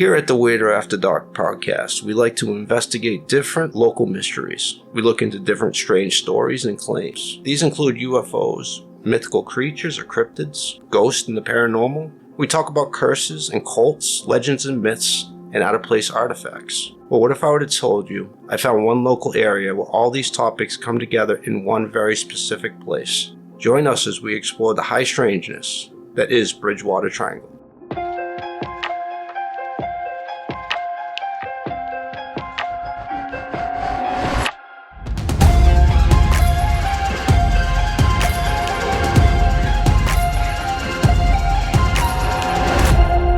Here at the Weirder After Dark podcast, we like to investigate different local mysteries. We look into different strange stories and claims. These include UFOs, mythical creatures or cryptids, ghosts and the paranormal. We talk about curses and cults, legends and myths, and out-of-place artifacts. Well, what if I would have told you I found one local area where all these topics come together in one very specific place? Join us as we explore the high strangeness that is Bridgewater Triangle.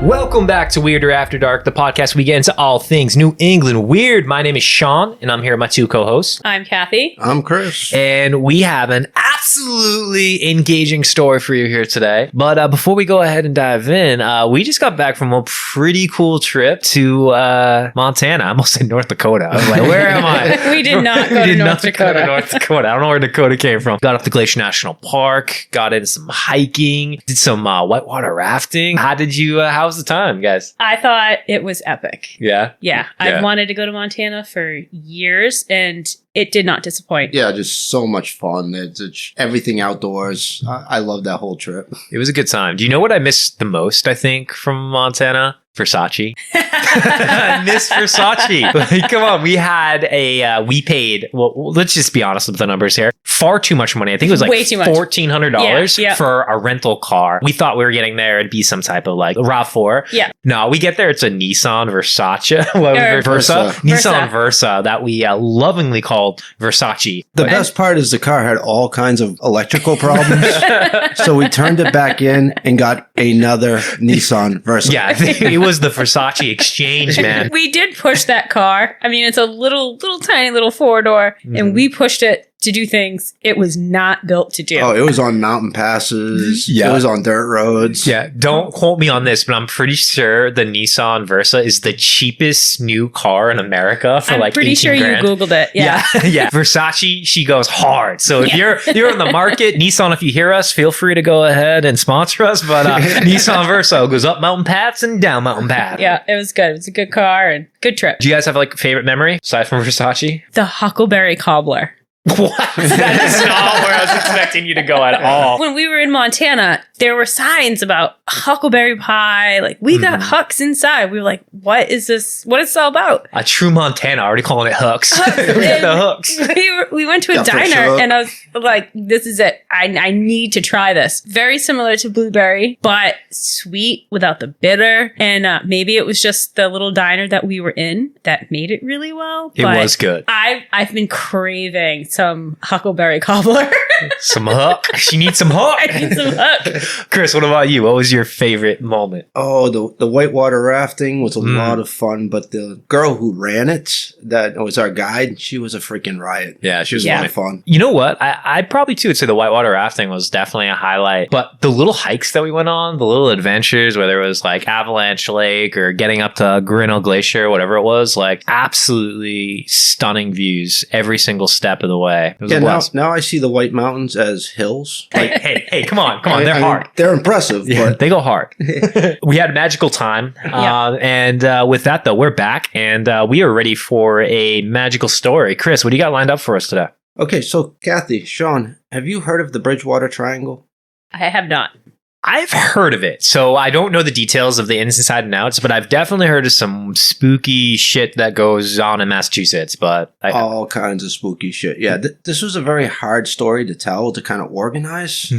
Welcome back to Weirder After Dark, the podcast we get into all things New England weird. My name is Sean, and I'm here with my two co-hosts. I'm Kathy. I'm Chris. And we have an absolutely engaging story for you here today. But before we go ahead and dive in, we just got back from a pretty cool trip to Montana. I almost said North Dakota. I was like, where am I? We did not go to North Dakota. North Dakota. I don't know where Dakota came from. Got up to Glacier National Park, got into some hiking, did some whitewater rafting. How was the time, guys? I thought it was epic. Yeah? Yeah. I've wanted to go to Montana for years, and it did not disappoint. Yeah, just so much fun. It's everything outdoors. I love that whole trip. It was a good time. Do you know what I missed the most, I think, from Montana? Versace. I miss Versace. Like, come on, we paid, well, let's just be honest with the numbers here. Far too much money. I think it was like way too much. $1,400 for a rental car. We thought we were getting there. It'd be some type of like RAV4. Yeah. No, we get there. It's a Nissan Versace. Versa. Nissan Versa that we lovingly called Versace. The best part is the car had all kinds of electrical problems. So we turned it back in and got another Nissan Versa. Yeah, I think it was the Versace exchange, man. We did push that car. I mean, it's a little tiny little four-door, and we pushed it to do things it was not built to do. Oh, it was on mountain passes. Yeah. It was on dirt roads. Yeah. Don't quote me on this, but I'm pretty sure the Nissan Versa is the cheapest new car in America for like 18 pretty sure grand. You Googled it. Yeah. Yeah. Versace, she goes hard. So if you're in the market, Nissan, if you hear us, feel free to go ahead and sponsor us. But Nissan Versa goes up mountain paths and down mountain paths. Yeah, it was good. It was a good car and good trip. Do you guys have like a favorite memory aside from Versace? The Huckleberry Cobbler. What? That is not where I was expecting you to go at all. When we were in Montana, there were signs about huckleberry pie. Like, we got hucks inside. We were like, what is this? What is this all about? A true Montana, already calling it hooks. We got the hooks. We went to a diner and I was like, this is it. I need to try this. Very similar to blueberry, but sweet without the bitter. And maybe it was just the little diner that we were in that made it really well. It was good. I've been craving some huckleberry cobbler. Some hook. She needs some hook. I need some hook. Chris, what about you? What was your favorite moment? Oh, the whitewater rafting was a lot of fun, but the girl who ran it, that was our guide, she was a freaking riot. Yeah, she was a lot of fun. You know what? I probably too would say the whitewater rafting was definitely a highlight. But the little hikes that we went on, the little adventures, whether it was like Avalanche Lake or getting up to Grinnell Glacier, whatever it was, like absolutely stunning views every single step of the way. It was now I see the White Mountains as hills. Like, hey, come on, they're hard. They're impressive, but they go hard. We had a magical time, and with that though, we're back, and we are ready for a magical story. Chris, what do you got lined up for us today? Okay, so Kathy, Sean, have you heard of the Bridgewater Triangle? I have not. I've heard of it, so I don't know the details of the inside and outs, but I've definitely heard of some spooky shit that goes on in Massachusetts. But all kinds of spooky shit. Yeah, this was a very hard story to tell, to kind of organize.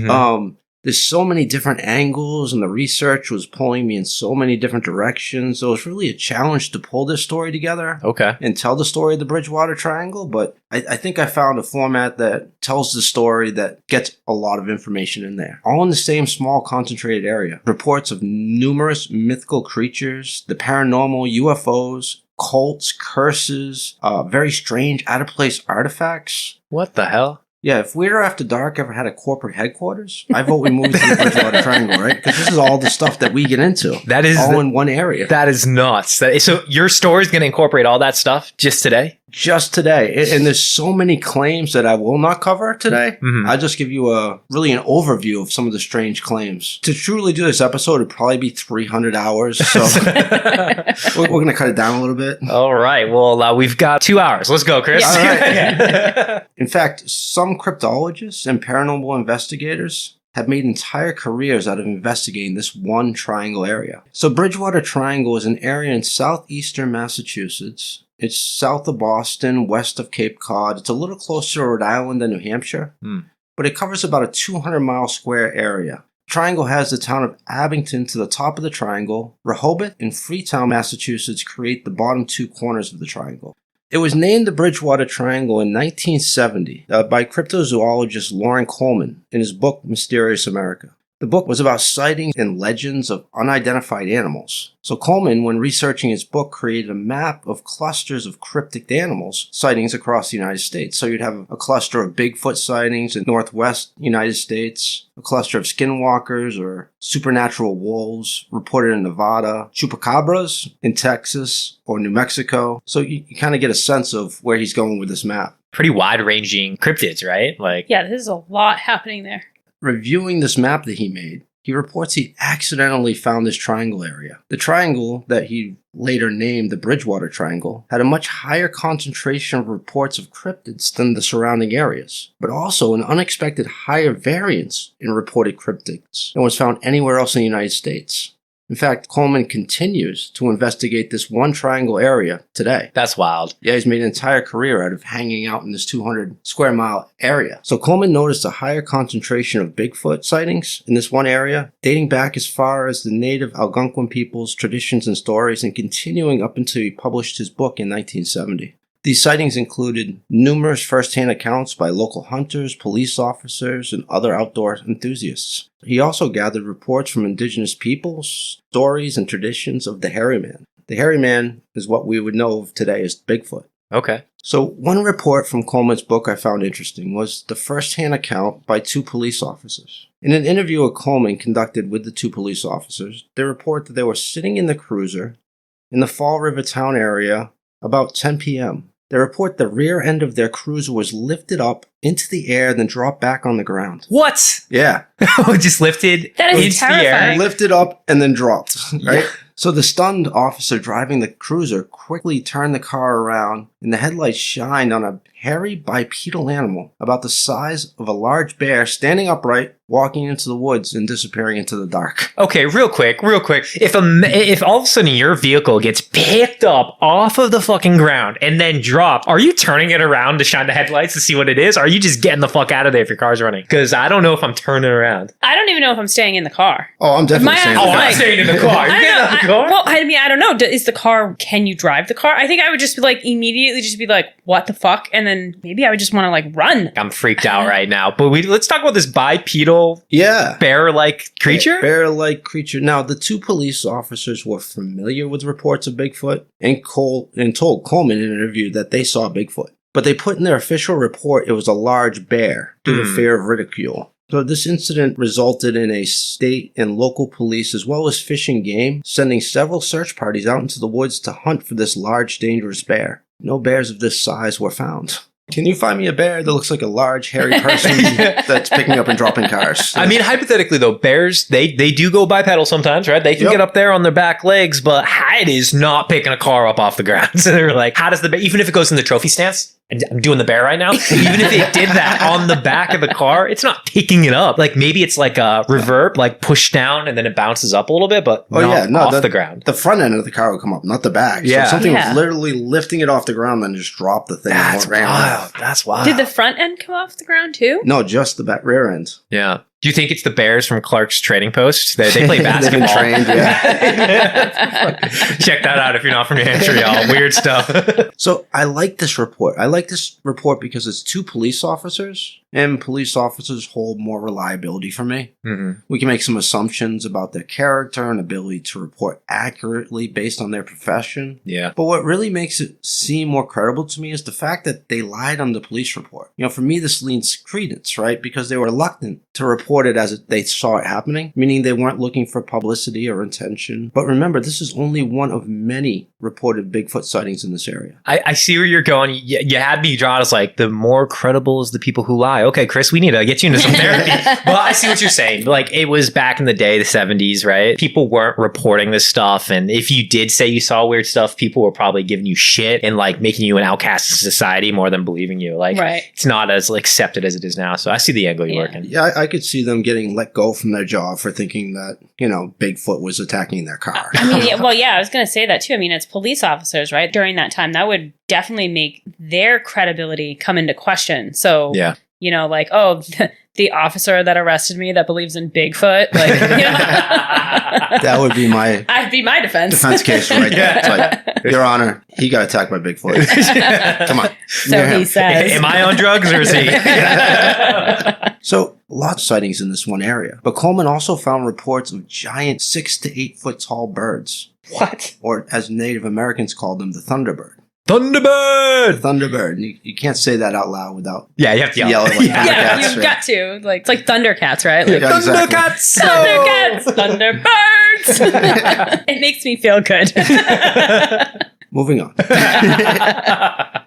There's so many different angles, and the research was pulling me in so many different directions. So it's really a challenge to pull this story together. Okay. And tell the story of the Bridgewater Triangle. But I think I found a format that tells the story that gets a lot of information in there. All in the same small concentrated area. Reports of numerous mythical creatures, the paranormal, UFOs, cults, curses, very strange out-of-place artifacts. What the hell? Yeah, if Weirder After Dark ever had a corporate headquarters, I vote we move to the Bridgewater Triangle, right? Because this is all the stuff that we get into. That is all in one area. That is nuts. So your story's going to incorporate all that stuff just today? just today. And there's so many claims that I will not cover today. Mhm. I'll just give you an overview of some of the strange claims. To truly do this episode, it'd probably be 300 hours. So we're going to cut it down a little bit. All right. Well, we've got 2 hours. Let's go, Chris. All right. In fact, some cryptologists and paranormal investigators have made entire careers out of investigating this one triangle area. So Bridgewater Triangle is an area in southeastern Massachusetts. It's south of Boston, west of Cape Cod. It's a little closer to Rhode Island than New Hampshire, but it covers about a 200-mile square area. Triangle has the town of Abington to the top of the triangle. Rehoboth and Freetown, Massachusetts create the bottom two corners of the triangle. It was named the Bridgewater Triangle in 1970 by cryptozoologist Loren Coleman in his book Mysterious America. The book was about sightings and legends of unidentified animals. So Coleman, when researching his book, created a map of clusters of cryptic animals sightings across the United States. So you'd have a cluster of Bigfoot sightings in northwest United States, a cluster of skinwalkers or supernatural wolves reported in Nevada, chupacabras in Texas or New Mexico. So you kind of get a sense of where he's going with this map. Pretty wide-ranging cryptids, right? Like, Yeah, there's a lot happening there. Reviewing this map that he made, he reports he accidentally found this triangle area. The triangle that he later named the Bridgewater Triangle had a much higher concentration of reports of cryptids than the surrounding areas, but also an unexpected higher variance in reported cryptids than was found anywhere else in the United States. In fact, Coleman continues to investigate this one triangle area today. that's wild. Yeah, he's made an entire career out of hanging out in this 200 square mile area. So Coleman noticed a higher concentration of Bigfoot sightings in this one area, dating back as far as the native Algonquin people's traditions and stories and continuing up until he published his book in 1970. These sightings included numerous first-hand accounts by local hunters, police officers, and other outdoor enthusiasts. He also gathered reports from indigenous peoples, stories, and traditions of the hairy man. The hairy man is what we would know of today as Bigfoot. Okay. So one report from Coleman's book I found interesting was the first-hand account by two police officers. In an interview with Coleman conducted with the two police officers, they report that they were sitting in the cruiser in the Fall River town area about 10 p.m. They report the rear end of their cruiser was lifted up into the air, then dropped back on the ground. What? Yeah. Just lifted That is into the air. terrifying. Lifted up and then dropped, right? So the stunned officer driving the cruiser quickly turned the car around, and the headlights shined on a hairy bipedal animal about the size of a large bear standing upright, walking into the woods and disappearing into the dark. Okay, real quick. If all of a sudden your vehicle gets picked up off of the fucking ground and then dropped, are you turning it around to shine the headlights to see what it is? Or are you just getting the fuck out of there if your car's running? Because I don't know if I'm turning around. I don't even know if I'm staying in the car. Oh, I'm definitely My saying eyes- that. I'm staying in the car. You're I getting don't out of the know. car? Well, I mean, I don't know. Is the car? Can you drive the car? I think I would just be like immediately just be like, what the fuck? And then maybe I would just want to like run. I'm freaked out right now. But let's talk about this bipedal Yeah. bear-like creature. Bear-like creature. Now, the two police officers were familiar with reports of Bigfoot and told Coleman in an interview that they saw Bigfoot. But they put in their official report it was a large bear due to fear of ridicule. So this incident resulted in a state and local police as well as Fish and Game sending several search parties out into the woods to hunt for this large, dangerous bear. No bears of this size were found. Can you find me a bear that looks like a large, hairy person that's picking up and dropping cars? I mean, hypothetically, though, bears, they do go bipedal sometimes, right? They can get up there on their back legs, but it is not picking a car up off the ground. So they're like, how does the bear, even if it goes in the trophy stance, and I'm doing the bear right now, even if it did that on the back of the car, it's not picking it up. Like maybe it's like a reverb, like push down and then it bounces up a little bit, but off the ground. The front end of the car would come up, not the back. Yeah. So something Yeah. was literally lifting it off the ground, then just dropped the thing. That's and ran wild. off. That's wild. Did the front end come off the ground too? No, just the back rear end. Yeah. Do you think it's the Bears from Clark's Trading Post? They play They've been basketball. trained, Check that out if you're not from New Hampshire, y'all. Weird stuff. So I like this report. I like this report because it's two police officers, and police officers hold more reliability for me. Mm-hmm. We can make some assumptions about their character and ability to report accurately based on their profession. Yeah. But what really makes it seem more credible to me is the fact that they lied on the police report. You know, for me, this leans credence, right? Because they were reluctant to report it as they saw it happening, meaning they weren't looking for publicity or attention. But remember, this is only one of many reported Bigfoot sightings in this area. I see where you're going. You had me drawn as like the more credible is the people who lie. Okay, Chris, we need to get you into some therapy. But I see what you're saying. Like it was back in the day, the 70s, right? People weren't reporting this stuff. And if you did say you saw weird stuff, people were probably giving you shit and like making you an outcast in society more than believing you. Like it's not as like, accepted as it is now. So I see the angle you're working. Yeah, I could see them getting let go from their job for thinking that, Bigfoot was attacking their car. I mean, I was going to say that too. I mean, it's police officers, right? During that time, that would definitely make their credibility come into question. So, like, the officer that arrested me that believes in Bigfoot, like, that would be my defense case right there. It's like, Your Honor, he got attacked by Bigfoot. Come on. So he says. Am I on drugs or is he? So, lots of sightings in this one area. But Coleman also found reports of giant 6 to 8 foot tall birds. What? Or as Native Americans called them, the Thunderbird. Thunderbird! Thunderbird. You can't say that out loud without... Yeah, you have to yell it like Thundercats. You've got to. Like, it's like Thundercats, right? Like, Thundercats! Thunderbirds! Thunderbirds! It makes me feel good. Moving on.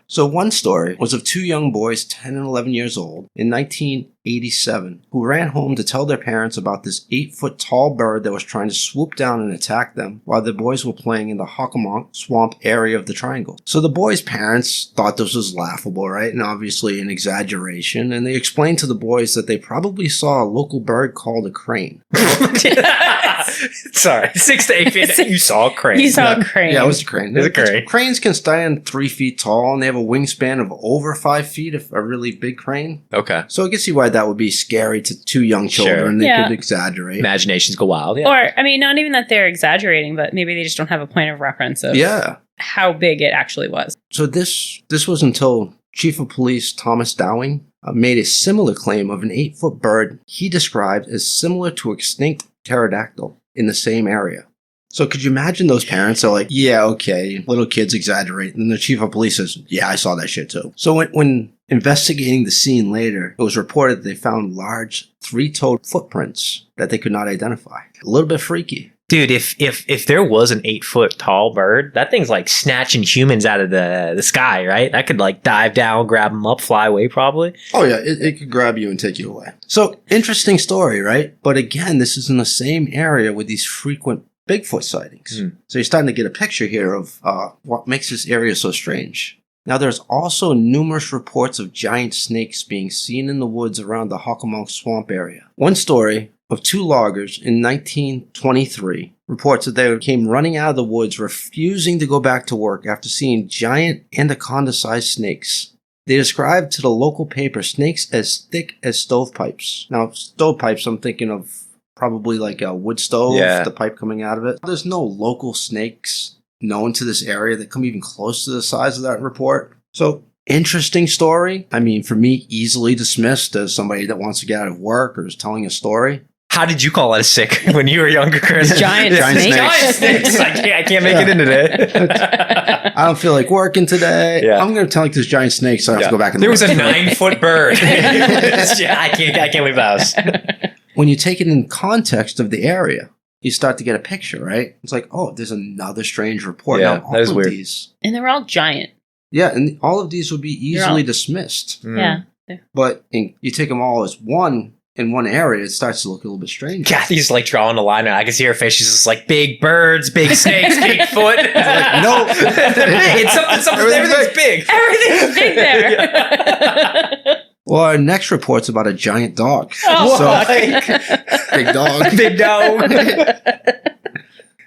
So one story was of 2 young boys, 10 and 11 years old, in 1987, who ran home to tell their parents about this 8-foot tall bird that was trying to swoop down and attack them while the boys were playing in the Hockomock Swamp area of the Triangle. So the boys' parents thought this was laughable, right? And obviously an exaggeration. And they explained to the boys that they probably saw a local bird called a crane. Sorry, 6 to 8 feet. You saw a crane. You saw a crane. Yeah, it was a crane. It was a crane. Cranes can stand 3 feet tall, and they have a wingspan of over 5 feet, if a really big crane. Okay. So I can see why that would be scary to 2 young children. They could exaggerate. Imaginations go wild. Yeah. Or, I mean, not even that they're exaggerating, but maybe they just don't have a point of reference of how big it actually was. So this was until Chief of Police Thomas Dowling made a similar claim of an 8-foot bird he described as similar to extinct pterodactyl in the same area. So could you imagine those parents are like, yeah, okay, little kids exaggerate. And the chief of police says, yeah, I saw that shit too. So when investigating the scene later, it was reported that they found large 3-toed footprints that they could not identify. A little bit freaky. Dude, if there was an 8-foot tall bird, that thing's like snatching humans out of the sky, right? That could like dive down, grab them up, fly away probably. Oh yeah, it could grab you and take you away. So interesting story, right? But again, this is in the same area with these frequent Bigfoot sightings. So you're starting to get a picture here of what makes this area so strange. Now, there's also numerous reports of giant snakes being seen in the woods around the Hockomock Swamp area. One story of 2 loggers in 1923 reports that they came running out of the woods, refusing to go back to work after seeing giant anaconda-sized snakes. They described to the local paper snakes as thick as stovepipes. Now, stovepipes, I'm thinking of probably like a wood stove, the pipe coming out of it. There's no local snakes known to this area that come even close to the size of that report. So, interesting story. I mean, for me, easily dismissed as somebody that wants to get out of work or is telling a story. How did you call it sick when you were younger, Chris? Giant snakes. Giant snakes. I can't make it in today. I don't feel like working today. Yeah. I'm going to tell you there's giant snakes, so I have to go back. There was a 9-foot bird. I can't leave the house. When you take it in context of the area, you start to get a picture, right? It's like, oh, there's another strange report. Yeah, now, that is weird. And they're all giant. Yeah, and all of these would be easily dismissed. Yeah. But you take them all as one in one area, it starts to look a little bit strange. Kathy's like drawing a line, and I can see her face. She's just like, big birds, big snakes, Bigfoot. Like, no. It's something everything's big. Everything's big there. Well, our next report's about a giant dog. Oh, big dog. Big dog.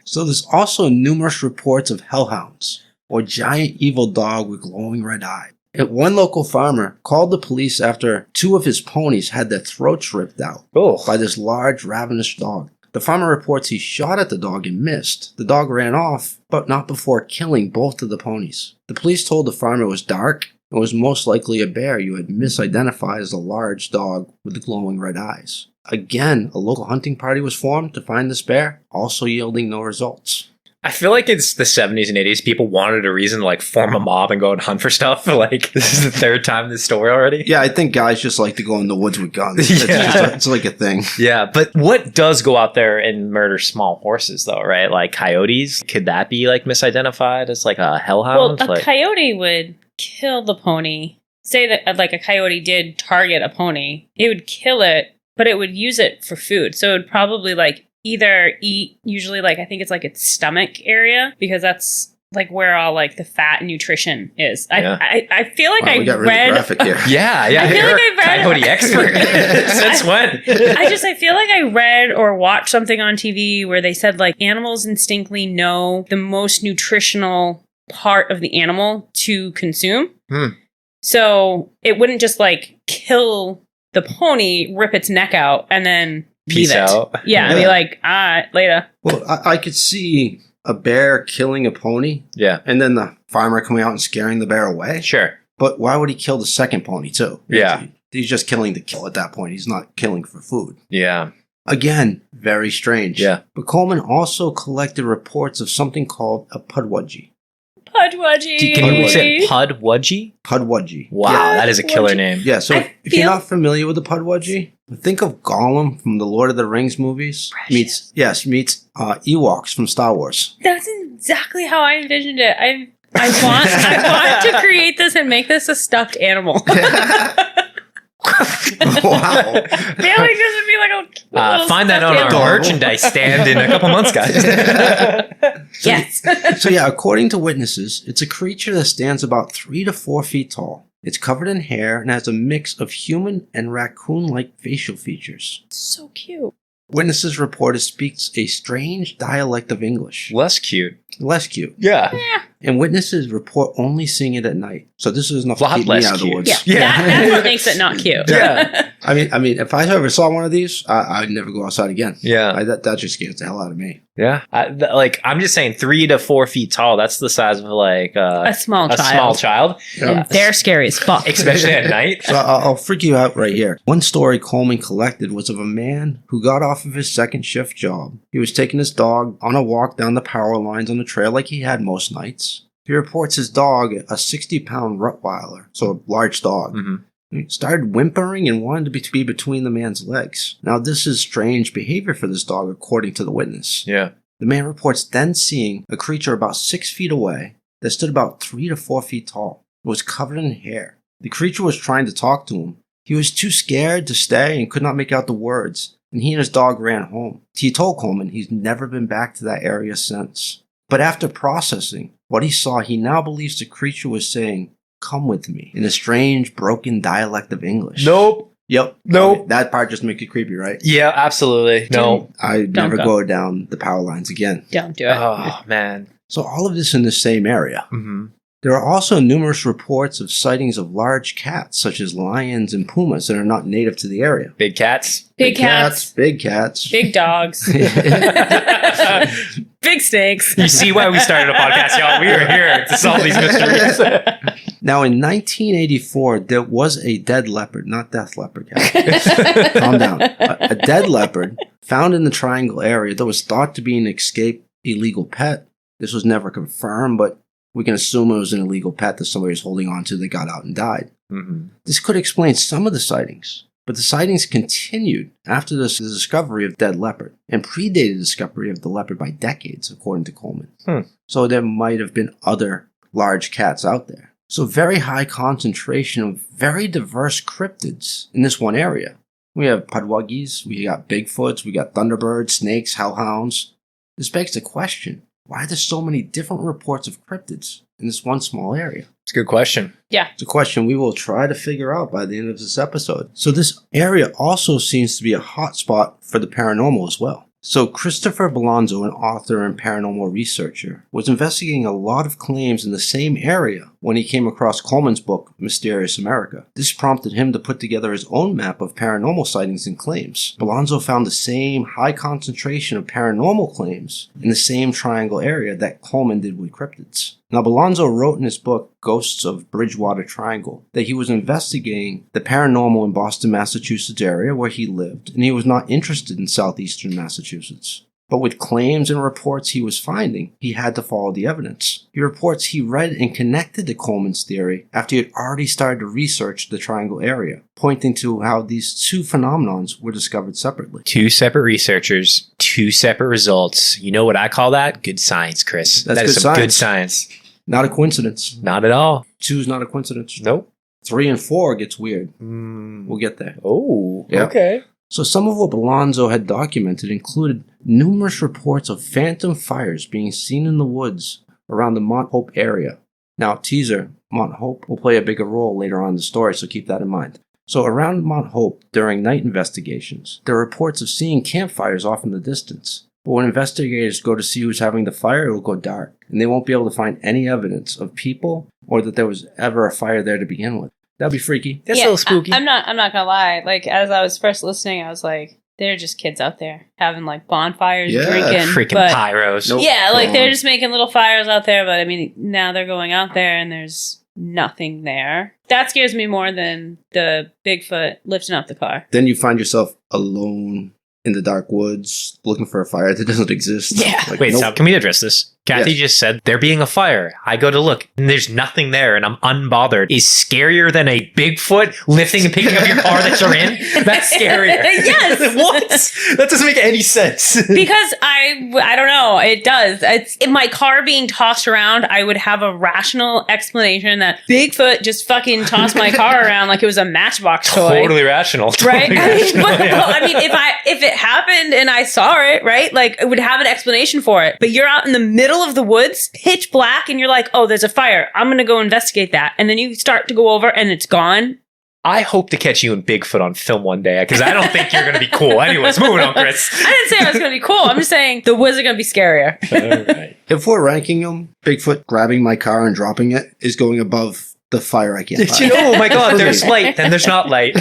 So there's also numerous reports of hellhounds, or giant evil dog with glowing red eyes. And one local farmer called the police after 2 of his ponies had their throats ripped out by this large ravenous dog. The farmer reports he shot at the dog and missed. The dog ran off, but not before killing both of the ponies. The police told the farmer it was dark and was most likely a bear you had misidentified as a large dog with the glowing red eyes. Again, a local hunting party was formed to find this bear, also yielding no results. I feel like it's the 70s and 80s. People wanted a reason to like form a mob and go and hunt for stuff. Like this is the third time in this story already. Yeah, I think guys just like to go in the woods with guns. It's like a thing. Yeah, but what does go out there and murder small horses though, right? Like coyotes? Could that be like misidentified as like a hellhound? Well, a coyote would kill the pony. Say that like a coyote did target a pony, it would kill it, but it would use it for food. So it would probably like either eat, usually like I think it's like its stomach area, because that's like where all like the fat and nutrition is. I feel like we got really read graphic here. Yeah, I feel you're like I read coyote expert. Since when? I feel like I read or watched something on TV where they said like animals instinctively know the most nutritional part of the animal to consume. So it wouldn't just like kill the pony, rip its neck out, and then Peace leave it. out. Yeah, be like, later. Well, I could see a bear killing a pony. Yeah. And then the farmer coming out and scaring the bear away. Sure. But why would he kill the second pony too? Yeah. He's just killing to kill at that point. He's not killing for food. Yeah. Again, very strange. Yeah. But Coleman also collected reports of something called a pudwudgie. Pudwudgie. Can you say Pudwudgie? Pudwudgie. Wow, that is a killer name. Yeah, so I if you're feel- not familiar with the Pudwudgie, think of Gollum from the Lord of the Rings movies. Meets Ewoks from Star Wars. That's exactly how I envisioned it. I want to create this and make this a stuffed animal. Wow. I feel like this would be like a little Find that on stuffed our animal. merchandise stand in a couple months, guys. Yes. So yeah, according to witnesses, it's a creature that stands about 3 to 4 feet tall. It's covered in hair and has a mix of human and raccoon-like facial features. So cute. Witnesses report it speaks a strange dialect of English. Less cute. Less cute. Yeah. Yeah. And witnesses report only seeing it at night. So this is enough Lot to keep me less out of the cute. woods. Yeah. That's what makes it not cute. Yeah. I mean, if I ever saw one of these, I'd never go outside again. Yeah. That just scares the hell out of me. Yeah. I'm just saying 3 to 4 feet tall. That's the size of like A small child. small child. Yeah. They're scary as fuck. Especially at night. So I'll freak you out right here. One story Coleman collected was of a man who got off of his second shift job. He was taking his dog on a walk down the power lines on the trail like he had most nights. He reports his dog, a 60-pound Rottweiler, so a large dog, He started whimpering and wanted to be between the man's legs. Now, this is strange behavior for this dog, according to the witness. Yeah. The man reports then seeing a creature about 6 feet away that stood about 3 to 4 feet tall. It was covered in hair. The creature was trying to talk to him. He was too scared to stay and could not make out the words, and he and his dog ran home. He told Coleman he's never been back to that area since. But after processing what he saw, he now believes the creature was saying, "Come with me," in a strange, broken dialect of English. Nope. Yep. Nope. I mean, that part just makes it creepy, right? Yeah, absolutely. No. I'd Don't never go. go down the power lines again. Don't do it. Oh, man. So all of this in the same area. Mm-hmm. There are also numerous reports of sightings of large cats, such as lions and pumas, that are not native to the area. Big cats. Big cats. Big cats. Big dogs. Big snakes. You see why we started a podcast, y'all. We are here to solve these mysteries. Now, in 1984, there was a dead leopard, not death leopard, cat. Calm down. A dead leopard found in the Triangle area that was thought to be an escaped illegal pet. This was never confirmed, but we can assume it was an illegal pet that somebody was holding on to that got out and died. Mm-hmm. This could explain some of the sightings, but the sightings continued after the discovery of dead leopard and predated the discovery of the leopard by decades, according to Coleman. So there might have been other large cats out there. So very high concentration of very diverse cryptids in this one area. We have Pudwuggies, we got Bigfoots, we got Thunderbirds, snakes, hellhounds. This begs the question, why are there so many different reports of cryptids in this one small area? It's a good question. It's a question we will try to figure out by the end of this episode. So this area also seems to be a hotspot for the paranormal as well. So Christopher Bolonzo, an author and paranormal researcher, was investigating a lot of claims in the same area when he came across Coleman's book, Mysterious America. This prompted him to put together his own map of paranormal sightings and claims. Bolonzo found the same high concentration of paranormal claims in the same triangle area that Coleman did with cryptids. Now, Bolonzo wrote in his book, Ghosts of Bridgewater Triangle, that he was investigating the paranormal in Boston, Massachusetts area where he lived, and he was not interested in southeastern Massachusetts. But with claims and reports he was finding, he had to follow the evidence. He reports he read and connected to Coleman's theory after he had already started to research the triangle area, pointing to how these two phenomenons were discovered separately. Two separate researchers, two separate results. You know what I call that? Good science, Chris. That's That is good some science. good science. Not a coincidence. Not at all. 2's not a coincidence. Nope. 3 and 4 gets weird. We'll get there. Oh, Yeah. okay. So some of what Alonzo had documented included numerous reports of phantom fires being seen in the woods around the Mount Hope area. Now, teaser, Mount Hope will play a bigger role later on in the story, so keep that in mind. So around Mount Hope, during night investigations, there are reports of seeing campfires off in the distance. But when investigators go to see who's having the fire, it will go dark, and they won't be able to find any evidence of people or that there was ever a fire there to begin with. That'd be freaky. That's a little spooky. I'm not gonna lie. Like, as I was first listening, I was like, they're just kids out there having like bonfires, Yeah. drinking. Freaking but pyros. Nope. yeah, like Go they're on. just making little fires out there. But I mean, now they're going out there and there's nothing there. That scares me more than the Bigfoot lifting up the car. Then you find yourself alone in the dark woods looking for a fire that doesn't exist. Yeah. Like, Wait, nope. so can we address this? Kathy Yes. just said there being a fire. I go to look and there's nothing there and I'm unbothered. Is scarier than a Bigfoot lifting and picking up your car that you're in? That's scarier. Yes. What? That doesn't make any sense. Because I don't know, it does. It's in my car being tossed around. I would have a rational explanation that Bigfoot just fucking tossed my car around like it was a Matchbox toy. Totally rational. Right? Totally I mean, rational, but, yeah. I mean, if it happened and I saw it, right? Like, I would have an explanation for it. But you're out in the middle of the woods, pitch black, and you're like, oh, there's a fire. I'm going to go investigate that. And then you start to go over and it's gone. I hope to catch you and Bigfoot on film one day because I don't think you're going to be cool. Anyways, moving on, Chris. I didn't say I was going to be cool. I'm just saying the woods are going to be scarier. All right. If we're ranking them, Bigfoot grabbing my car and dropping it is going above the fire I can't find. Oh my God, there's light, then there's not light.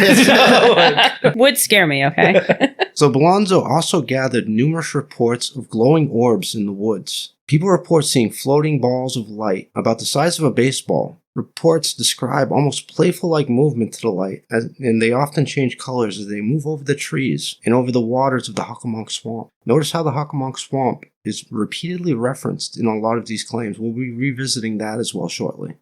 Would scare me, okay? So Belonzo also gathered numerous reports of glowing orbs in the woods. People report seeing floating balls of light about the size of a baseball. Reports describe almost playful-like movement to the light, and they often change colors as they move over the trees and over the waters of the Hockomonk Swamp. Notice how the Hockomonk Swamp is repeatedly referenced in a lot of these claims. We'll be revisiting that as well shortly.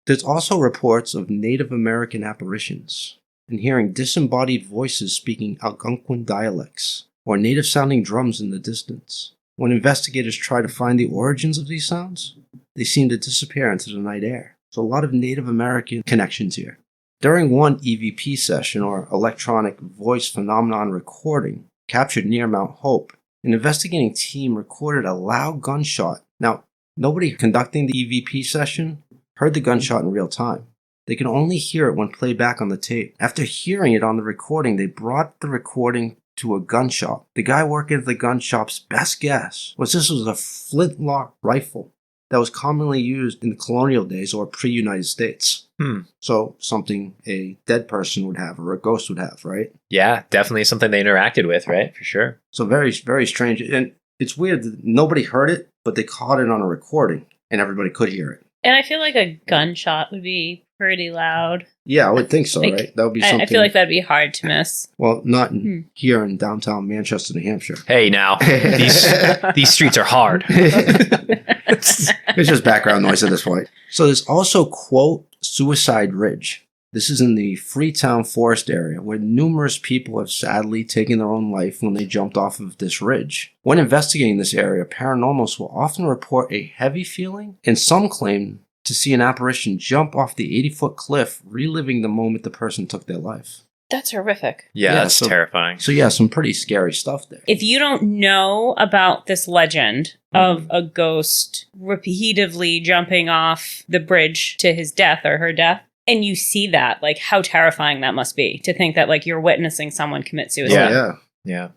There's also reports of Native American apparitions and hearing disembodied voices speaking Algonquin dialects or native-sounding drums in the distance. When investigators try to find the origins of these sounds, they seem to disappear into the night air. So a lot of Native American connections here. During one EVP session, or electronic voice phenomenon recording, captured near Mount Hope, an investigating team recorded a loud gunshot. Now, nobody conducting the EVP session heard the gunshot in real time. They can only hear it when played back on the tape. After hearing it on the recording, they brought the recording to a gun shop. The guy working at the gun shop's best guess was this was a flintlock rifle that was commonly used in the colonial days or pre-United States. So something a dead person would have or a ghost would have, right? Yeah, definitely something they interacted with, right? For sure. So very, very strange. And it's weird that nobody heard it, but they caught it on a recording and everybody could hear it. And I feel like a gunshot would be pretty loud. Yeah, I would think so, Like, right? That would be something. I feel like that'd be hard to miss. Well, not here in downtown Manchester, New Hampshire. Hey, now these streets are hard. It's just background noise at this point. So there's also, quote, Suicide Ridge. This is in the Freetown Forest area where numerous people have sadly taken their own life when they jumped off of this ridge. When investigating this area, paranormals will often report a heavy feeling, and some claim to see an apparition jump off the 80-foot cliff, reliving the moment the person took their life. That's horrific. Yeah, that's so- terrifying. So yeah, some pretty scary stuff there. If you don't know about this legend of a ghost repeatedly jumping off the bridge to his death or her death, and you see that, like, how terrifying that must be to think that, like, you're witnessing someone commit suicide. Yeah. Yeah.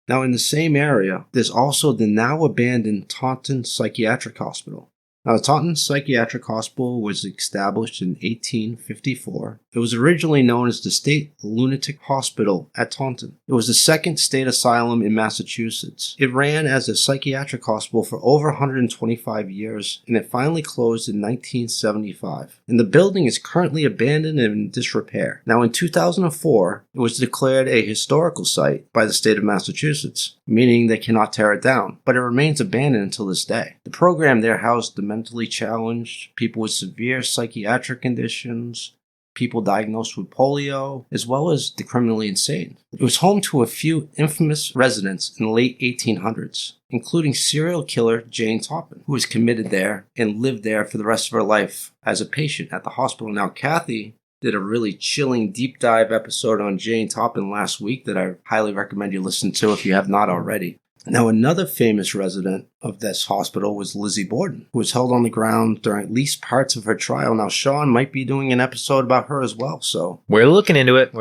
Now, in the same area, there's also the now abandoned Taunton Psychiatric Hospital. Now, the Taunton Psychiatric Hospital was established in 1854 It was originally known as the State Lunatic Hospital at Taunton. It was the second state asylum in Massachusetts. It ran as a psychiatric hospital for over 125 years, and it finally closed in 1975. And the building is currently abandoned and in disrepair. Now, in 2004, it was declared a historical site by the state of Massachusetts, meaning they cannot tear it down, but it remains abandoned until this day. The program there housed the mentally challenged, people with severe psychiatric conditions, people diagnosed with polio, as well as the criminally insane. It was home to a few infamous residents in the late 1800s, including serial killer Jane Toppin, who was committed there and lived there for the rest of her life as a patient at the hospital. Now, Kathy did a really chilling deep dive episode on Jane Toppin last week that I highly recommend you listen to if you have not already. Now, another famous resident of this hospital was Lizzie Borden, who was held on the ground during at least parts of her trial. Now, Sean might be doing an episode about her as well, so... We're looking into it.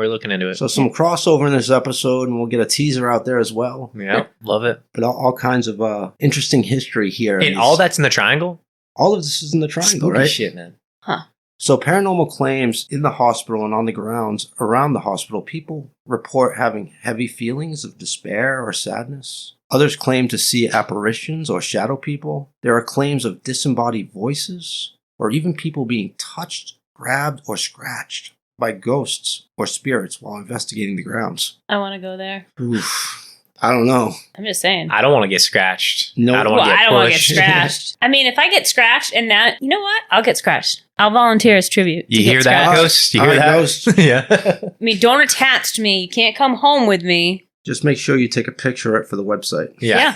So some crossover in this episode, and we'll get a teaser out there as well. Yeah, love it. But all kinds of interesting history here. And all that's in the triangle? All of this is in the triangle, Spooky right? Shit, man. Huh. So paranormal claims in the hospital and on the grounds around the hospital, people report having heavy feelings of despair or sadness. Others claim to see apparitions or shadow people. There are claims of disembodied voices, or even people being touched, grabbed, or scratched by ghosts or spirits while investigating the grounds. I want to go there. Oof. I don't know. I'm just saying. I don't want to get scratched. No. I don't Well, want to I get don't want to get pushed. scratched. I mean, if I get scratched and that, you know what? I'll get scratched. I'll volunteer as tribute. You to get hear that, scratched. Ghost? You All hear right, that? Ghost. Yeah. I mean, don't attach to me. You can't come home with me. Just make sure you take a picture of it for the website. Yeah.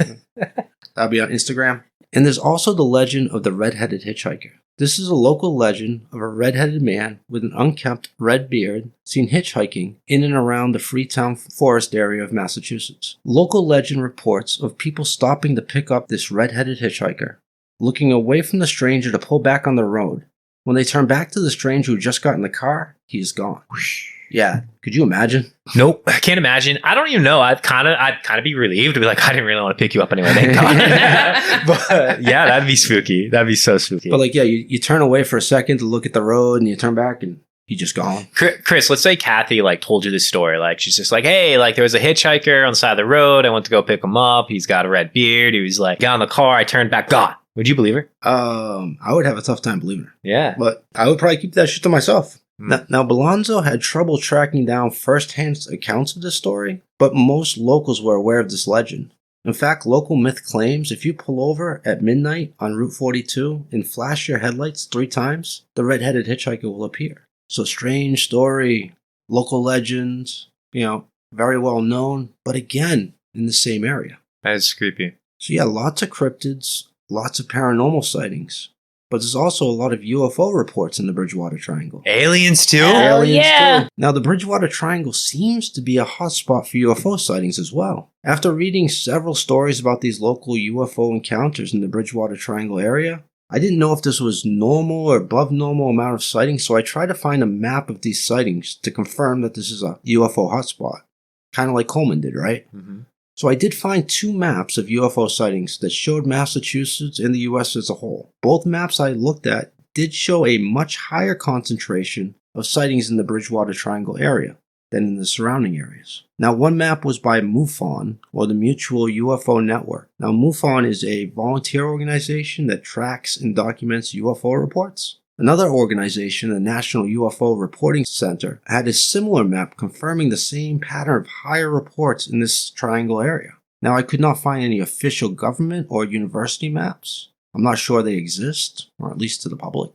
That'll be on Instagram. And there's also the legend of the red-headed hitchhiker. This is a local legend of a red-headed man with an unkempt red beard seen hitchhiking in and around the Freetown Forest area of Massachusetts. Local legend reports of people stopping to pick up this red-headed hitchhiker, looking away from the stranger to pull back on the road. When they turn back to the stranger who just got in the car, he is gone. Yeah, could you imagine? Nope, I can't imagine. I don't even know. I'd kind of be relieved to be like, I didn't really want to pick you up anyway. Thank God. But yeah, that'd be spooky. That'd be so spooky. But like, yeah, you turn away for a second to look at the road and you turn back and he's just gone. Chris, let's say Kathy like told you this story. Like she's just like, hey, like there was a hitchhiker on the side of the road. I went to go pick him up. He's got a red beard. He was like, got in the car. I turned back, gone. Would you believe her? I would have a tough time believing her. Yeah. But I would probably keep that shit to myself. Now, Belonzo had trouble tracking down first-hand accounts of this story, but most locals were aware of this legend. In fact, local myth claims if you pull over at midnight on Route 42 and flash your headlights 3 times, the red-headed hitchhiker will appear. So strange story, local legends, very well known, but again, in the same area. That's creepy. So yeah, lots of cryptids, lots of paranormal sightings. But there's also a lot of UFO reports in the Bridgewater Triangle. Aliens too? Hell yeah. Too. Now, the Bridgewater Triangle seems to be a hotspot for UFO sightings as well. After reading several stories about these local UFO encounters in the Bridgewater Triangle area, I didn't know if this was normal or above normal amount of sightings, so I tried to find a map of these sightings to confirm that this is a UFO hotspot. Kind of like Coleman did, right? Mm-hmm. So I did find 2 maps of UFO sightings that showed Massachusetts and the U.S. as a whole. Both maps I looked at did show a much higher concentration of sightings in the Bridgewater Triangle area than in the surrounding areas. Now, one map was by MUFON, or the Mutual UFO Network. Now, MUFON is a volunteer organization that tracks and documents UFO reports. Another organization, the National UFO Reporting Center, had a similar map confirming the same pattern of higher reports in this triangle area. Now, I could not find any official government or university maps. I'm not sure they exist, or at least to the public.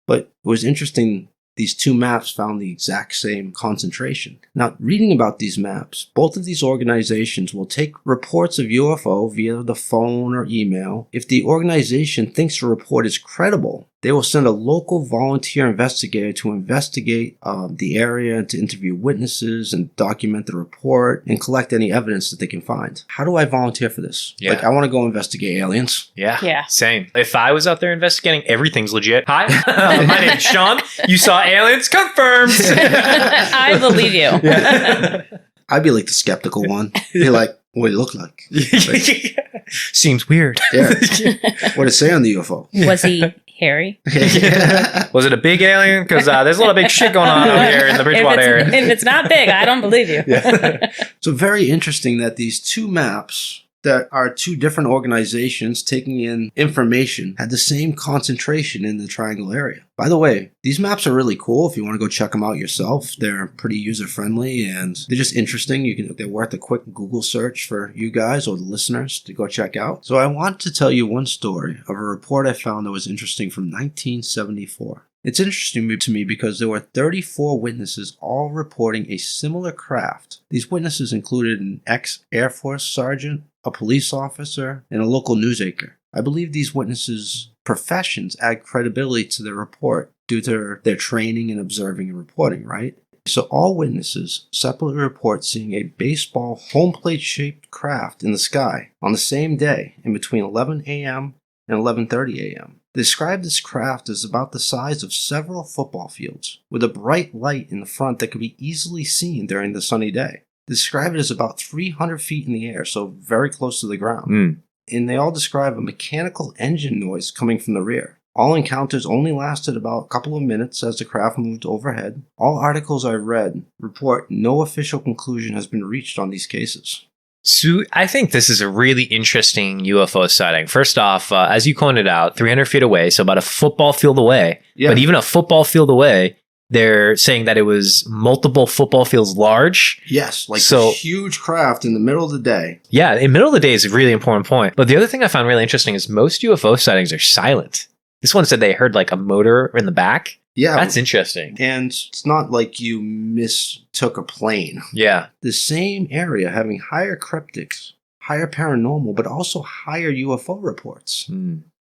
But it was interesting. These 2 maps found the exact same concentration. Now, reading about these maps, both of these organizations will take reports of UFO via the phone or email. If the organization thinks the report is credible, they will send a local volunteer investigator to investigate the area, to interview witnesses and document the report and collect any evidence that they can find. How do I volunteer for this? Yeah. Like, I want to go investigate aliens. Yeah. Same. If I was out there investigating, everything's legit. Hi, my name's Sean. You saw aliens? Confirmed. I believe you. I'd be like the skeptical one. Be like, what it looked like. Seems weird. Yeah. What did it say on the UFO? Was he hairy? Was it a big alien? Because there's a lot of big shit going on over here in the Bridgewater area. If it's not big, I don't believe you. So very interesting that these two maps that are two different organizations taking in information had the same concentration in the triangle area. By the way, these maps are really cool if you want to go check them out yourself. They're pretty user-friendly and they're just interesting. They're worth a quick Google search for you guys or the listeners to go check out. So I want to tell you one story of a report I found that was interesting from 1974. It's interesting to me because there were 34 witnesses all reporting a similar craft. These witnesses included an ex-Air Force sergeant, a police officer, and a local news anchor. I believe these witnesses' professions add credibility to their report due to their training in observing and reporting, right? So all witnesses separately report seeing a baseball home plate-shaped craft in the sky on the same day in between 11 a.m. and 11:30 a.m. They describe this craft as about the size of several football fields, with a bright light in the front that could be easily seen during the sunny day. They describe it as about 300 feet in the air, so very close to the ground. And they all describe a mechanical engine noise coming from the rear. All encounters only lasted about a couple of minutes as the craft moved overhead. All articles I read report no official conclusion has been reached on these cases. So I think this is a really interesting UFO sighting. First off, as you pointed out, 300 feet away, so about a football field away. Yeah. But even a football field away, they're saying that it was multiple football fields large. Yes, like a huge craft in the middle of the day. Yeah, in the middle of the day is a really important point. But the other thing I found really interesting is most UFO sightings are silent. This one said they heard like a motor in the back. Yeah. That's interesting. And it's not like you mistook a plane. Yeah. The same area having higher cryptids, higher paranormal, but also higher UFO reports.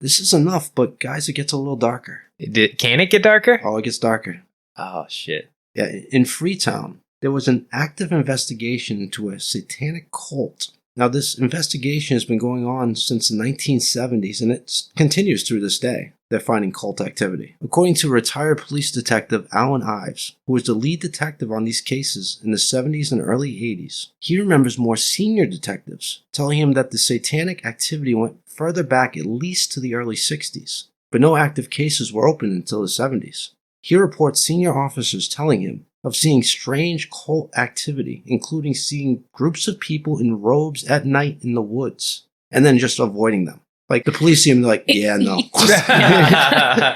This is enough, but guys, it gets a little darker. Can it get darker? Oh, it gets darker. Oh, shit. Yeah, in Freetown, there was an active investigation into a satanic cult. Now, this investigation has been going on since the 1970s, and it continues through this day. They're finding cult activity. According to retired police detective Alan Ives, who was the lead detective on these cases in the 70s and early 80s, he remembers more senior detectives telling him that the satanic activity went further back at least to the early 60s, but no active cases were opened until the 70s. He reports senior officers telling him of seeing strange cult activity, including seeing groups of people in robes at night in the woods, and then just avoiding them. Like, the police see him, they're like, yeah, no.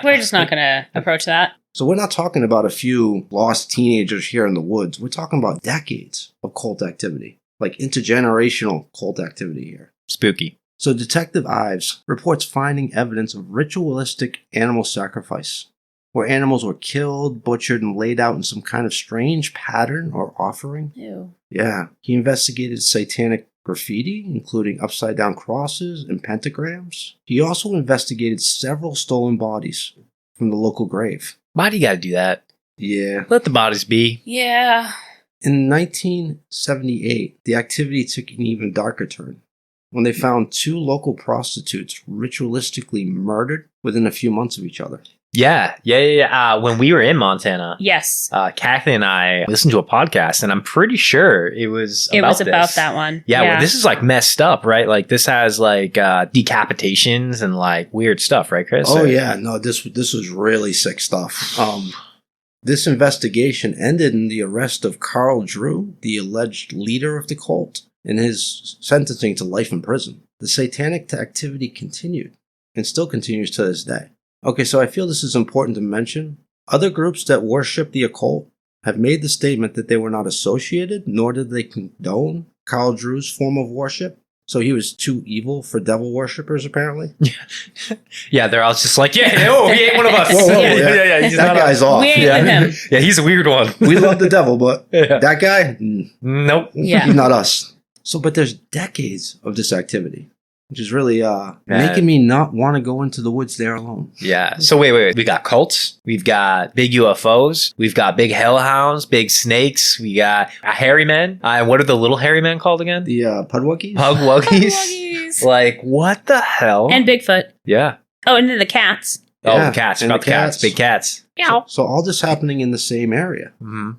We're just not going to approach that. So we're not talking about a few lost teenagers here in the woods. We're talking about decades of cult activity, like intergenerational cult activity here. Spooky. So Detective Ives reports finding evidence of ritualistic animal sacrifice, where animals were killed, butchered, and laid out in some kind of strange pattern or offering. Ew. Yeah. He investigated satanic graffiti, including upside-down crosses and pentagrams. He also investigated several stolen bodies from the local grave. Why do you gotta do that? Yeah. Let the bodies be. Yeah. In 1978, the activity took an even darker turn when they found two local prostitutes ritualistically murdered within a few months of each other. Yeah. When we were in Montana, yes, Kathy and I listened to a podcast, and I'm pretty sure it was about that one. Yeah, well, this is like messed up, right? Like this has like decapitations and like weird stuff, right, Chris? Oh yeah, no, this was really sick stuff. This investigation ended in the arrest of Carl Drew, the alleged leader of the cult, and his sentencing to life in prison. The satanic activity continued and still continues to this day. Okay, so I feel this is important to mention. Other groups that worship the occult have made the statement that they were not associated, nor did they condone Carl Drew's form of worship. So he was too evil for devil worshippers, apparently. Yeah, they're all just like, he ain't one of us. Whoa, yeah. He's that guy's off. We ain't with him. Yeah, he's a weird one. We love the devil, but that guy? Nope. Yeah. He's not us. So, but there's decades of this activity, which is really making me not want to go into the woods there alone. Yeah. So wait. We got cults. We've got big UFOs. We've got big hellhounds, big snakes. We got hairy men. And what are the little hairy men called again? The Pugwuggies? Pugwuggies. Like, what the hell? And Bigfoot. Yeah. Oh, and then the cats. Oh, Yeah, the cats. and About the the cats. cats. Big cats. Meow. So all this happening in the same area. Mm-hmm.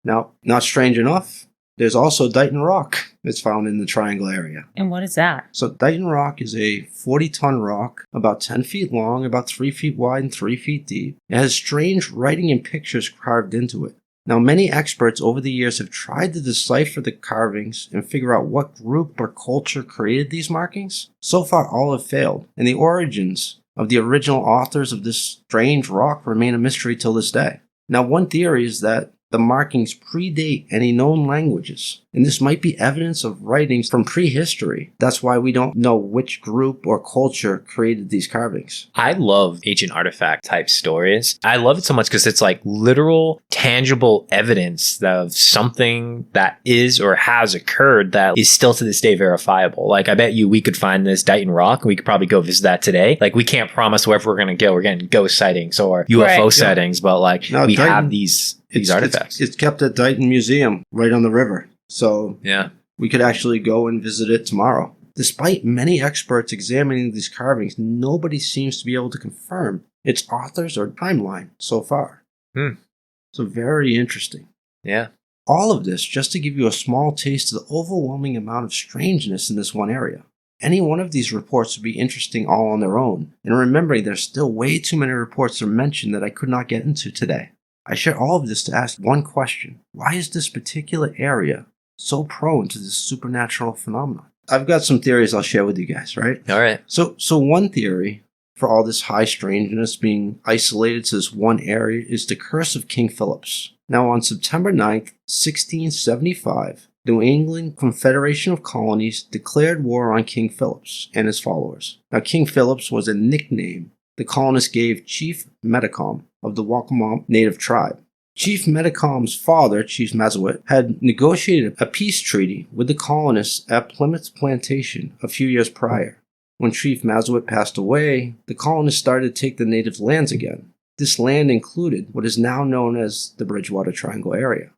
Now, not strange enough, There's also Dighton Rock that's found in the Triangle area. And what is that? So Dighton Rock is a 40-ton rock, about 10 feet long, about 3 feet wide, and 3 feet deep. It has strange writing and pictures carved into it. Now, many experts over the years have tried to decipher the carvings and figure out what group or culture created these markings. So far, all have failed, and the origins of the original authors of this strange rock remain a mystery till this day. Now, one theory is that the markings predate any known languages, and this might be evidence of writings from prehistory. That's why we don't know which group or culture created these carvings. I love ancient artifact type stories. I love it so much because it's like literal, tangible evidence of something that is or has occurred that is still to this day verifiable. Like, I bet you we could find this Dighton Rock and we could probably go visit that today. Like, we can't promise wherever we're going to go, we're getting ghost sightings or UFO sightings, but like, now, we Dighton, have these artifacts. It's kept at Dighton Museum right on the river. So yeah, we could actually go and visit it tomorrow. Despite many experts examining these carvings, nobody seems to be able to confirm its authors or timeline so far. So very interesting. Yeah. All of this just to give you a small taste of the overwhelming amount of strangeness in this one area. Any one of these reports would be interesting all on their own. And remembering there's still way too many reports to mention that I could not get into today. I share all of this to ask one question. Why is this particular area so prone to this supernatural phenomenon? I've got some theories I'll share with you guys, right? All right. So one theory for all this high strangeness being isolated to this one area is the curse of King Philip's. Now, on September 9th, 1675, New England Confederation of Colonies declared war on King Philip's and his followers. Now, King Philip's was a nickname the colonists gave Chief Metacom of the Waccamaw native tribe. Chief Metacom's father, Chief Mazawit, had negotiated a peace treaty with the colonists at Plymouth Plantation a few years prior. When Chief Mazawit passed away, the colonists started to take the natives' lands again. This land included what is now known as the Bridgewater Triangle area.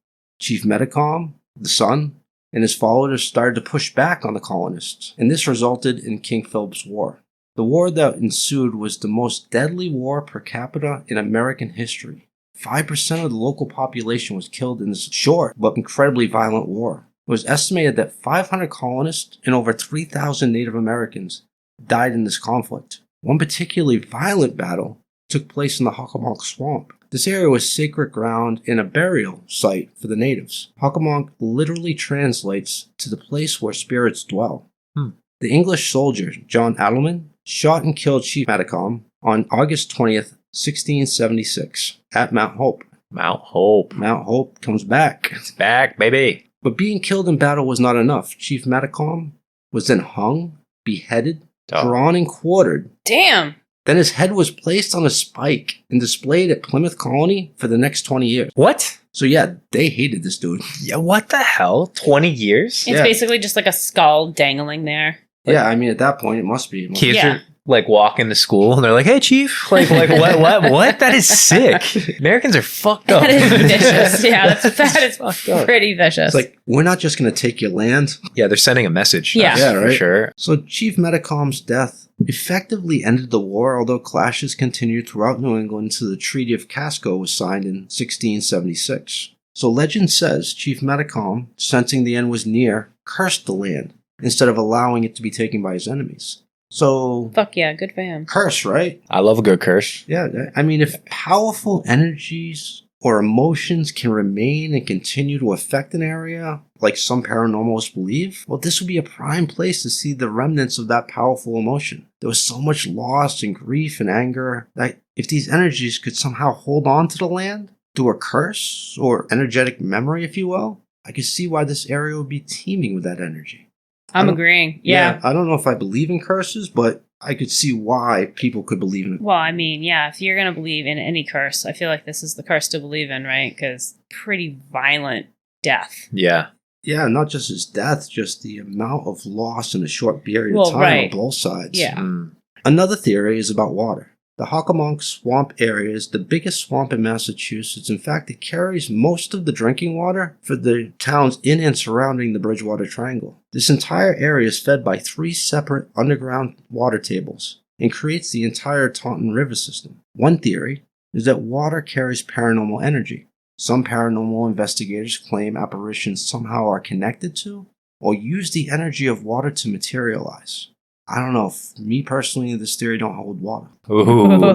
Chief Metacom, the son, and his followers started to push back on the colonists, and this resulted in King Philip's War. The war that ensued was the most deadly war per capita in American history. 5% of the local population was killed in this short but incredibly violent war. It was estimated that 500 colonists and over 3,000 Native Americans died in this conflict. One particularly violent battle took place in the Hockomonk Swamp. This area was sacred ground and a burial site for the natives. Hockomonk literally translates to the place where spirits dwell. The English soldier, John Adelman, shot and killed Chief Metacom on August 20th, 1676, at Mount Hope. Mount Hope. Mount Hope comes back. It's back, baby. But being killed in battle was not enough. Chief Metacom was then hung, beheaded, drawn and quartered. Damn. Then his head was placed on a spike and displayed at Plymouth Colony for the next 20 years. What? So yeah, they hated this dude. Yeah, what the hell? 20 years? It's basically just like a skull dangling there. Yeah, I mean, at that point, it must be. Kids are like walking to school and they're like, "Hey, Chief!" Like what? That is sick. Americans are fucked up. That is vicious. Yeah, that is pretty vicious. It's like, we're not just going to take your land. Yeah, they're sending a message. Yeah, yeah, right. For sure. So Chief Metacom's death effectively ended the war, although clashes continued throughout New England until the Treaty of Casco was signed in 1676. So legend says Chief Metacom, sensing the end was near, cursed the land instead of allowing it to be taken by his enemies. So fuck yeah, good for him. Curse, right? I love a good curse. Yeah, I mean, if powerful energies or emotions can remain and continue to affect an area, like some paranormalists believe, well, this would be a prime place to see the remnants of that powerful emotion. There was so much loss and grief and anger that if these energies could somehow hold on to the land through a curse or energetic memory, if you will, I could see why this area would be teeming with that energy. I'm agreeing. Yeah. I don't know if I believe in curses, but I could see why people could believe in it. Well, I mean, yeah, if you're going to believe in any curse, I feel like this is the curse to believe in, right? Because pretty violent death. Yeah. Yeah, not just his death, just the amount of loss in a short period of time on both sides. Yeah. Another theory is about water. The Hockomonk Swamp area is the biggest swamp in Massachusetts. In fact, it carries most of the drinking water for the towns in and surrounding the Bridgewater Triangle. This entire area is fed by 3 separate underground water tables and creates the entire Taunton River system. One theory is that water carries paranormal energy. Some paranormal investigators claim apparitions somehow are connected to or use the energy of water to materialize. I don't know. Me personally, this theory don't hold water. Ooh.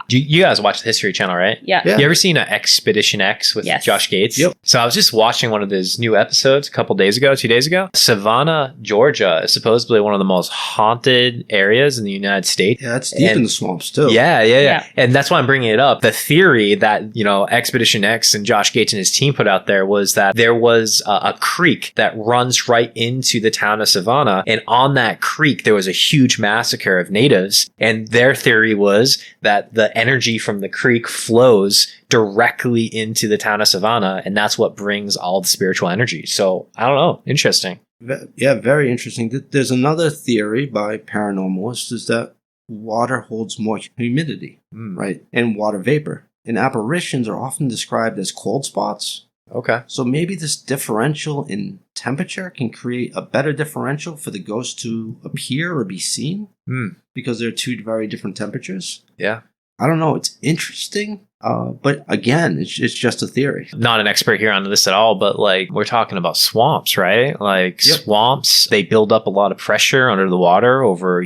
You guys watch the History Channel, right? Yeah. Yeah. You ever seen Expedition X with Yes. Josh Gates? Yep. So I was just watching one of his new episodes a couple days ago, 2 days ago. Savannah, Georgia is supposedly one of the most haunted areas in the United States. Yeah, that's deep in the swamps too. Yeah. And that's why I'm bringing it up. The theory that, Expedition X and Josh Gates and his team put out there was that there was a creek that runs right into the town of Savannah. And on that creek, there was a huge massacre of natives. And their theory was that the energy from the creek flows directly into the town of Savannah. And that's what brings all the spiritual energy. So I don't know. Interesting. Yeah, very interesting. There's another theory by paranormalists is that water holds more humidity, right? And water vapor. And apparitions are often described as cold spots. Okay. So maybe this differential in temperature can create a better differential for the ghost to appear or be seen because they're two very different temperatures. Yeah. I don't know. It's interesting. But again, it's just a theory. Not an expert here on this at all, but we're talking about swamps, right? Swamps, they build up a lot of pressure under the water over,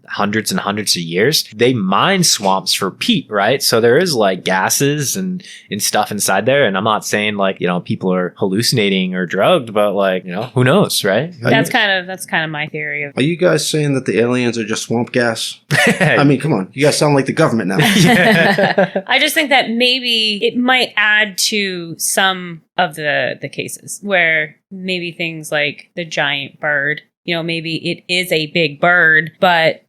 hundreds and hundreds of years. They mine swamps for peat, right? So there is gases and stuff inside there. And I'm not saying people are hallucinating or drugged, but who knows, right? That's kind of my theory of. Are you guys saying that the aliens are just swamp gas? I mean, come on. You guys sound like the government now. Yeah. I just think that maybe it might add to some of the cases where maybe things like the giant bird, maybe it is a big bird, but,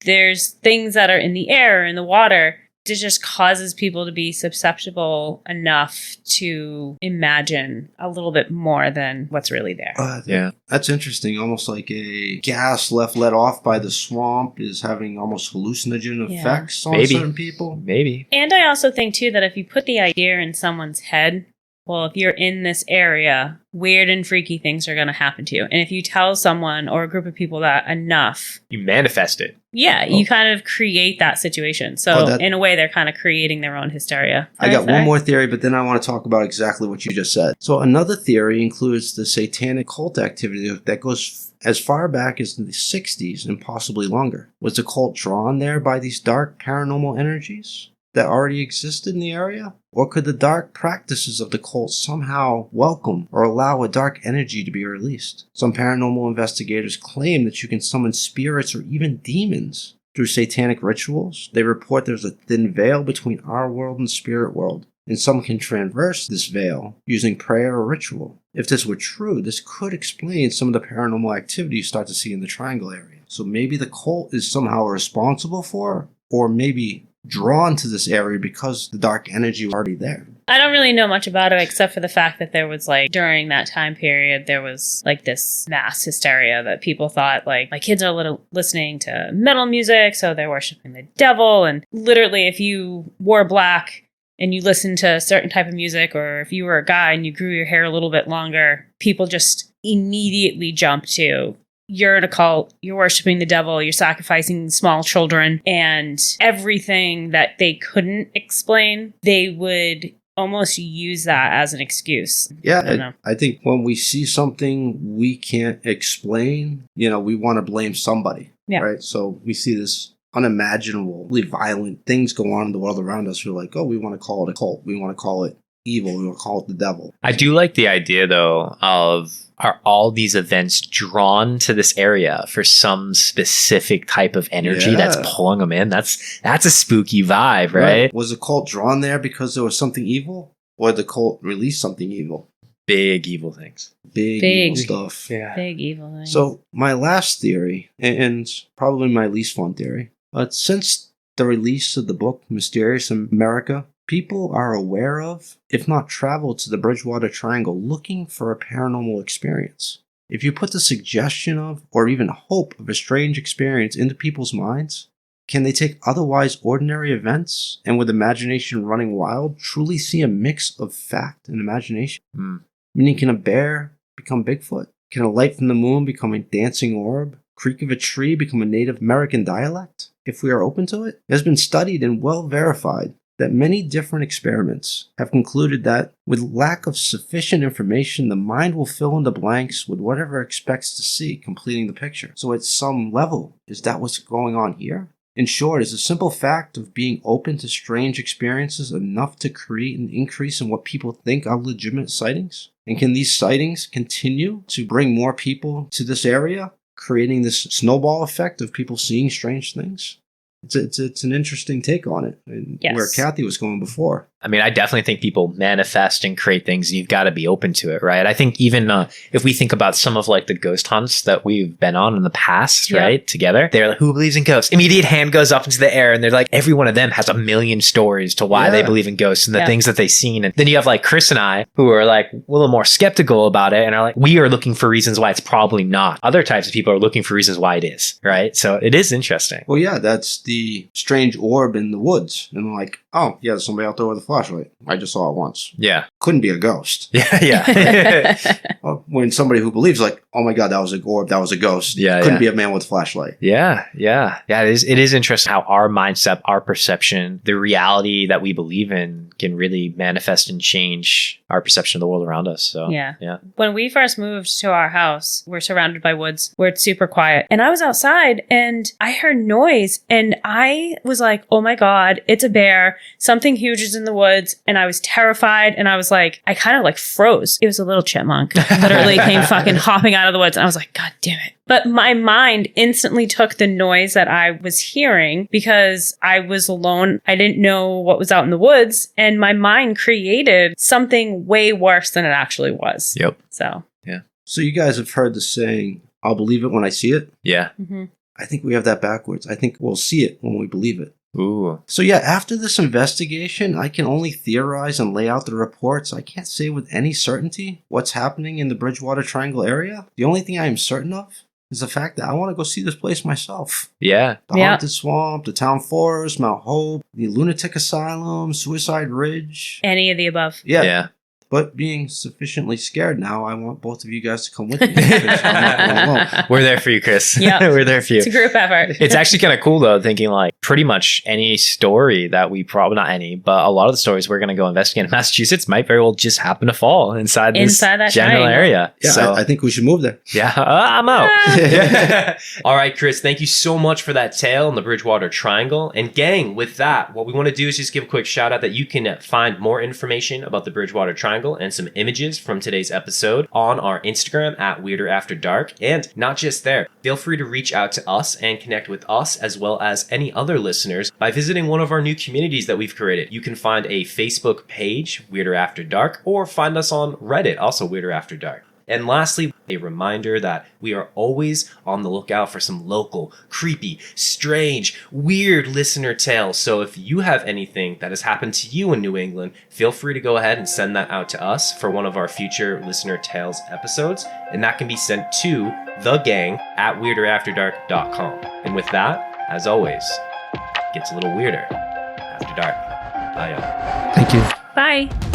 there's things that are in the air, in the water, that just causes people to be susceptible enough to imagine a little bit more than what's really there. Yeah. That's interesting. Almost like a gas let off by the swamp is having almost hallucinogen effects on certain people. Maybe. And I also think, too, that if you put the idea in someone's head, well, if you're in this area, weird and freaky things are going to happen to you. And if you tell someone or a group of people that enough, You manifest it. yeah, you kind of create that situation. So in a way, they're kind of creating their own hysteria. I got one more theory, but then I want to talk about exactly what you just said. So another theory includes the satanic cult activity that goes as far back as the 60s and possibly longer. Was the cult drawn there by these dark paranormal energies that already existed in the area? Or could the dark practices of the cult somehow welcome or allow a dark energy to be released? Some paranormal investigators claim that you can summon spirits or even demons through satanic rituals. They report there's a thin veil between our world and spirit world, and some can traverse this veil using prayer or ritual. If this were true, this could explain some of the paranormal activity you start to see in the Triangle area. So maybe the cult is somehow responsible for, or maybe drawn to this area because the dark energy was already there. I don't really know much about it except for the fact that there was during that time period, there was this mass hysteria that people thought my kids are listening to metal music, so they're worshiping the devil. And literally, if you wore black and you listened to a certain type of music, or if you were a guy and you grew your hair a little bit longer, people just immediately jumped to, you're in a cult, you're worshiping the devil, you're sacrificing small children, and everything that they couldn't explain, they would almost use that as an excuse. Yeah, I think when we see something we can't explain, we want to blame somebody, right? So we see this unimaginably violent things go on in the world around us. We're like, oh, we want to call it a cult. We want to call it evil. We want to call it the devil. I do like the idea, though, of are all these events drawn to this area for some specific type of energy that's pulling them in? That's a spooky vibe, right? Was the cult drawn there because there was something evil? Or the cult released something evil? Big evil things. Big evil stuff. Yeah. Big evil things. So my last theory, and probably my least fun theory, but since the release of the book Mysterious America, people are aware of, if not travel to the Bridgewater Triangle looking for a paranormal experience. If you put the suggestion of, or even hope of a strange experience into people's minds, can they take otherwise ordinary events and with imagination running wild truly see a mix of fact and imagination? Meaning, can a bear become Bigfoot? Can a light from the moon become a dancing orb? Creak of a tree become a Native American dialect? If we are open to it, it has been studied and well verified that many different experiments have concluded that with lack of sufficient information, the mind will fill in the blanks with whatever it expects to see, completing the picture. So at some level, is that what's going on here? In short, is the simple fact of being open to strange experiences enough to create an increase in what people think are legitimate sightings? And can these sightings continue to bring more people to this area, creating this snowball effect of people seeing strange things? It's an interesting take on it, and where Kathy was going before. I mean, I definitely think people manifest and create things. You've got to be open to it, right? I think even if we think about some of like the ghost hunts that we've been on in the past, right, together, they're like, who believes in ghosts? Immediate hand goes up into the air, and they're like, every one of them has a million stories to why they believe in ghosts and the things that they've seen. And then you have like Chris and I, who are like a little more skeptical about it, and are like, we are looking for reasons why it's probably not. Other types of people are looking for reasons why it is, right? So it is interesting. Well, yeah, that's the strange orb in the woods, and like, oh yeah, there's somebody out there with a flashlight. I just saw it once. Yeah. Couldn't be a ghost. Yeah. Well, when somebody who believes like, oh my God, that was an orb, that was a ghost. Yeah. Couldn't be a man with a flashlight. Yeah. It is interesting how our mindset, our perception, the reality that we believe in can really manifest and change our perception of the world around us. So yeah. When we first moved to our house, we're surrounded by woods where it's super quiet. And I was outside and I heard noise and I was like, oh my God, it's a bear. Something huge is in the woods. And I was terrified. And I was like, I kind of like froze. It was a little chipmunk. Literally came fucking hopping out of the woods. And I was like, God damn it. But my mind instantly took the noise that I was hearing because I was alone. I didn't know what was out in the woods. And my mind created something way worse than it actually was. Yep. So you guys have heard the saying, I'll believe it when I see it? Yeah. Mm-hmm. I think we have that backwards. I think we'll see it when we believe it. Ooh. So yeah, after this investigation, I can only theorize and lay out the reports. I can't say with any certainty what's happening in the Bridgewater Triangle area. The only thing I am certain of is the fact that I want to go see this place myself. Yeah. The Haunted Swamp, the Town Forest, Mount Hope, the Lunatic Asylum, Suicide Ridge. Any of the above. Yeah. But being sufficiently scared now, I want both of you guys to come with me. Because I'm not going alone. We're there for you, Chris. Yeah. We're there for you. It's a group effort. It's actually kind of cool, though, thinking like pretty much any story that we probably, not any, but a lot of the stories we're going to go investigate in Massachusetts might very well just happen to fall inside that general area. Yeah, so, I think we should move there. Yeah, I'm out. All right, Chris, thank you so much for that tale in the Bridgewater Triangle. And gang, with that, what we want to do is just give a quick shout out that you can find more information about the Bridgewater Triangle and some images from today's episode on our Instagram at Weirder After Dark. And not just there, feel free to reach out to us and connect with us as well as any other listeners by visiting one of our new communities that we've created. You can find a Facebook page, Weirder After Dark, or find us on Reddit, also Weirder After Dark. And lastly, a reminder that we are always on the lookout for some local, creepy, strange, weird listener tales. So if you have anything that has happened to you in New England, feel free to go ahead and send that out to us for one of our future listener tales episodes. And that can be sent to TheGang at weirderafterdark.com. And with that, as always, it gets a little weirder after dark. Bye, y'all. Thank you. Bye.